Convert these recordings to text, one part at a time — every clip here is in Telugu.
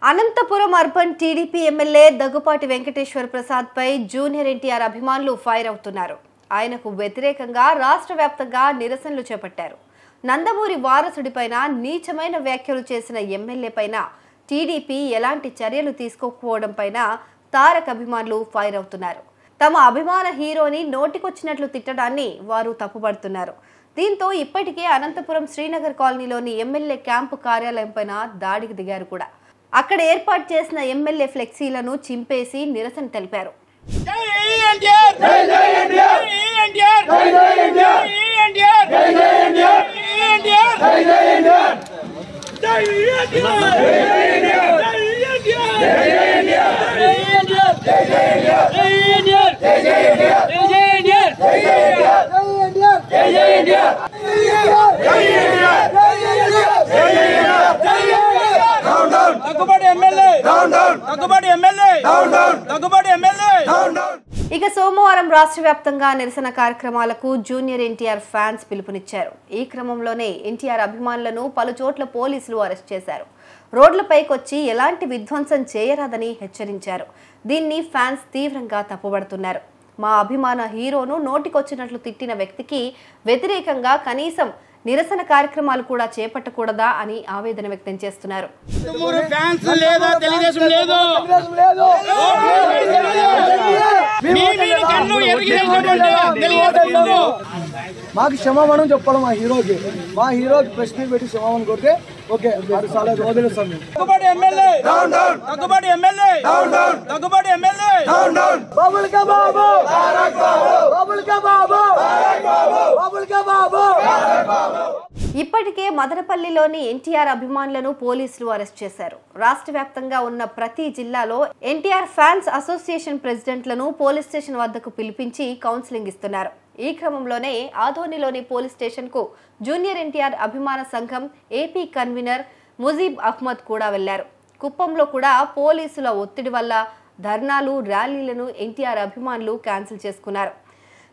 Anantapuram urban TDP MLA Daggupati Venkateswara Prasad పై జూనియర్ ఎన్టీఆర్ అభిమానులు ఫైర్ అవుతున్నారు. ఆయనకు వ్యతిరేకంగా రాష్ట్ర వ్యాప్తంగా నిరసనలు చేపట్టారు. నందమూరి వారసుడిపైన నీచమైన వ్యాఖ్యలు చేసిన ఎమ్మెల్యే పైన టీడీపీ ఎలాంటి చర్యలు తీసుకోకపోవడం పైన తారక్ అభిమానులు ఫైర్ అవుతున్నారు. తమ అభిమాన హీరోని నోటికొచ్చినట్లు తిట్టడాన్ని వారు తప్పుపడుతున్నారు. దీంతో ఇప్పటికే అనంతపురం శ్రీనగర్ కాలనీలోని ఎమ్మెల్యే క్యాంపు కార్యాలయం పైన దాడికి దిగారు కూడా. అక్కడ ఏర్పాటు చేసిన ఎమ్మెల్యే ఫ్లెక్సీలను చింపేసి నిరసన తెలిపారు. ఇక సోమవారం రాష్ట్ర వ్యాప్తంగా నిరసన కార్యక్రమాలకు జూనియర్ ఎన్టీఆర్ ఫ్యాన్స్ పిలుపునిచ్చారు. ఈ క్రమంలోనే ఎన్టీఆర్ అభిమానులను పలు చోట్ల పోలీసులు అరెస్ట్ చేశారు. రోడ్లపైకొచ్చి ఎలాంటి విధ్వంసం చేయరాదని హెచ్చరించారు. దీన్ని ఫ్యాన్స్ తీవ్రంగా తప్పుపడుతున్నారు. మా అభిమాన హీరోను నోటికొచ్చినట్లు తిట్టిన వ్యక్తికి వ్యతిరేకంగా కనీసం నిరసన కార్యక్రమాలు కూడా చేపట్టకూడదా అని ఆవేదన వ్యక్తం చేస్తున్నారు. మాకు క్షమాపణం చెప్పాలి. మా హీరోకి ప్రశ్న పెట్టి క్షమాపణ కొడితే ఓకే, అది చాలా వదిలేస్తాం. ఇప్పటికే మదనపల్లిలోని ఎన్టీఆర్ అభిమానులను పోలీసులు అరెస్ట్ చేశారు. రాష్ట్ర వ్యాప్తంగా ఉన్న ప్రతి జిల్లాలో ఎన్టీఆర్ ఫ్యాన్స్ అసోసియేషన్ ప్రెసిడెంట్లను పోలీస్ స్టేషన్ వద్దకు పిలిపించి కౌన్సిలింగ్ ఇస్తున్నారు. ఈ క్రమంలోనే ఆదోనిలోని పోలీస్ స్టేషన్ కు జూనియర్ ఎన్టీఆర్ అభిమాన సంఘం ఏపీ కన్వీనర్ ముజీబ్ అహ్మద్ కూడా వెళ్లారు. కుప్పంలో కూడా పోలీసుల ఒత్తిడి వల్ల ధర్నాలు, ర్యాలీలను ఎన్టీఆర్ అభిమానులు క్యాన్సిల్ చేసుకున్నారు.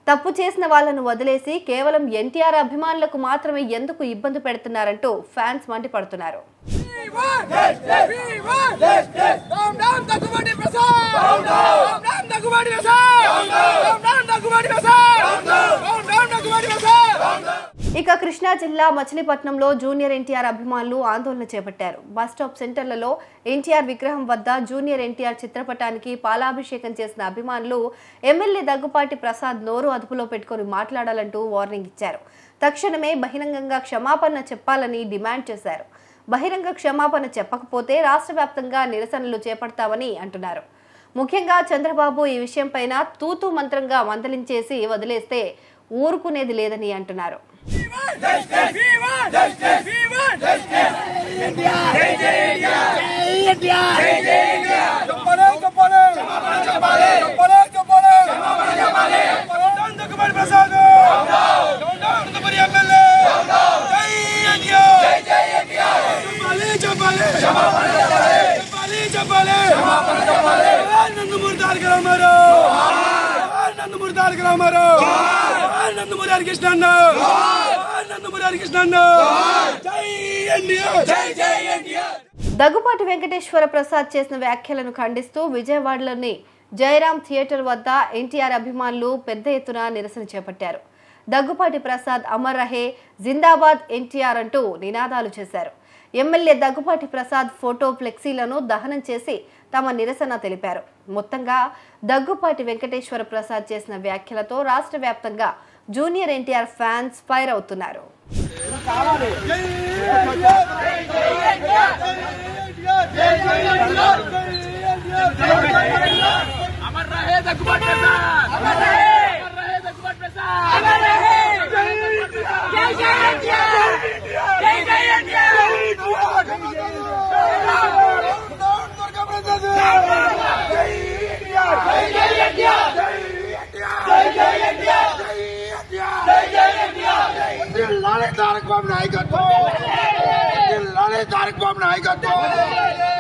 తప్పు చేసిన వాళ్లను వదిలేసి కేవలం ఎన్టీఆర్ అభిమానులకు మాత్రమే ఎందుకు ఇబ్బంది పెడుతున్నారంటూ ఫ్యాన్స్ మండిపడుతున్నారు. ఇక కృష్ణా జిల్లా మచిలీపట్నంలో జూనియర్ ఎన్టీఆర్ అభిమానులు ఆందోళన చేపట్టారు. బస్టాప్ సెంటర్లలో ఎన్టీఆర్ విగ్రహం వద్ద జూనియర్ ఎన్టీఆర్ చిత్రపటానికి పాలాభిషేకం చేసిన అభిమానులు ఎమ్మెల్యే దగ్గుపాటి ప్రసాద్ నోరు అదుపులో పెట్టుకుని మాట్లాడాలంటూ వార్నింగ్ ఇచ్చారు. తక్షణమే బహిరంగంగా క్షమాపణ చెప్పాలని డిమాండ్ చేశారు. బహిరంగ క్షమాపణ చెప్పకపోతే రాష్ట్ర వ్యాప్తంగా నిరసనలు చేపడతామని అంటున్నారు. ముఖ్యంగా చంద్రబాబు ఈ విషయంపైన తూతూ మంత్రంగా మందలించేసి వదిలేస్తే ఊరుకునేది లేదని అంటున్నారు. దగ్గుపాటి వెంకటేశ్వర ప్రసాద్ చేసిన వ్యాఖ్యలను ఖండిస్తూ విజయవాడలోని జయరాం థియేటర్ వద్ద ఎన్టీఆర్ అభిమానులు పెద్ద ఎత్తున నిరసన చేపట్టారు. దగ్గుపాటి ప్రసాద్ అమర్ రహే, జిందాబాద్ ఎన్టీఆర్ అంటూ నినాదాలు చేశారు. ఎమ్మెల్యే దగ్గుపాటి ప్రసాద్ ఫోటో ఫ్లెక్సీలను దహనం చేసి తమ నిరసన తెలిపారు. మొత్తంగా దగ్గుపాటి వెంకటేశ్వర ప్రసాద్ చేసిన వ్యాఖ్యలతో రాష్ట్ర వ్యాప్తంగా జూనియర్ ఎన్టీఆర్ ఫ్యాన్స్ ఫైర్ అవుతున్నారు. तारक बाबू नायकत्व